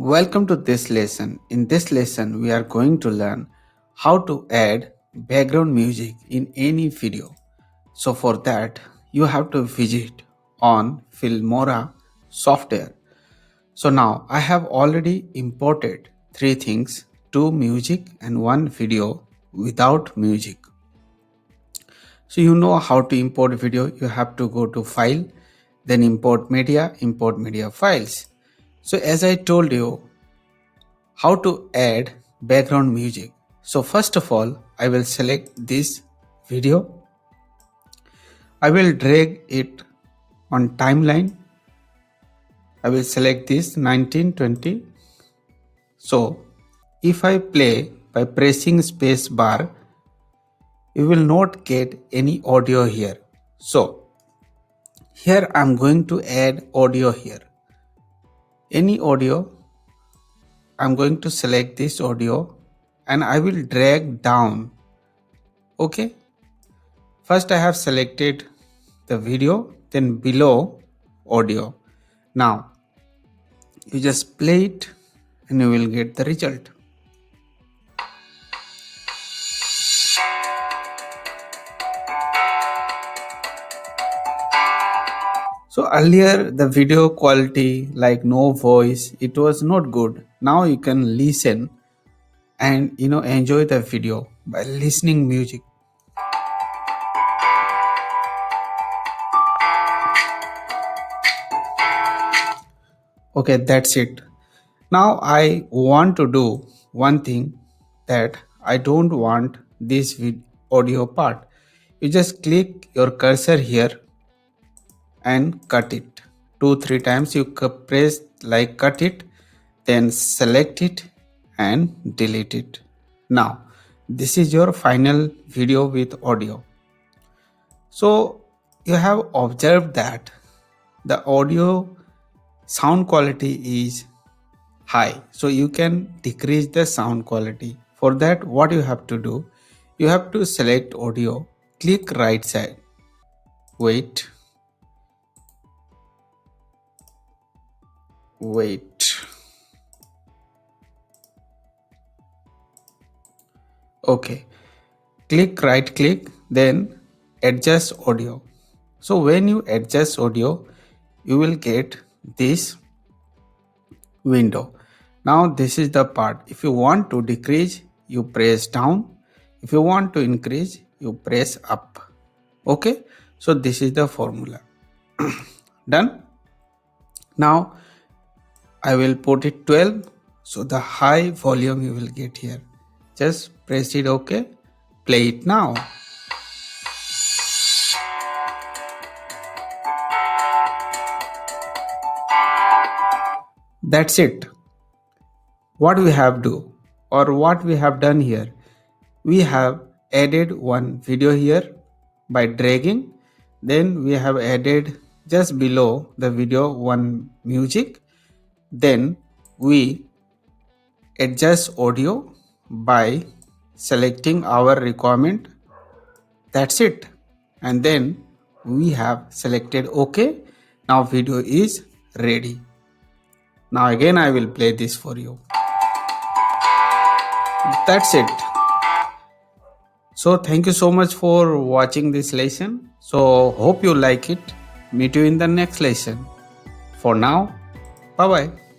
Welcome to this lesson. In this lesson, we are going to learn how to add background music in any video. So for that, you have to visit on Filmora software. So now I have already imported three things, two music and one video without music. So you know how to import video. You have to go to file, then import media files. So as I told you, how to add background music. So first of all, I will select this video. I will drag it on timeline. I will select this 1920. So if I play by pressing space bar, you will not get any audio here. So here I'm going to add audio here. Any audio, I'm going to select this audio and I will drag down. Okay. First I have selected the video, then below audio. Now you just play it and you will get the result. So earlier the video quality, like no voice, it was not good. Now you can listen and enjoy the video by listening music. Okay, that's it. Now I want to do one thing, that I don't want this audio part. You just click your cursor here and cut it. 2-3 times you press like cut it, then select it and delete it. Now this is your final video with audio. So you have observed that the audio sound quality is high, so you can decrease the sound quality. For that, what you have to do, you have to select audio, click right side, wait, okay, right click, then adjust audio. So when you adjust audio, you will get this window. Now this is the part. If you want to decrease, you press down. If you want to increase, you press up. Okay, so this is the formula. Done. Now I will put it 12, so the high volume you will get here. Just press it. Okay, play it now. That's it. What we have done here, we have added one video here by dragging, then we have added just below the video one music, then we adjust audio by selecting our requirement. That's it. And then we have selected OK. Now video is ready. Now again I will play this for you. That's it. So thank you so much for watching this lesson. So hope you like it. Meet you in the next lesson. For now, bye bye.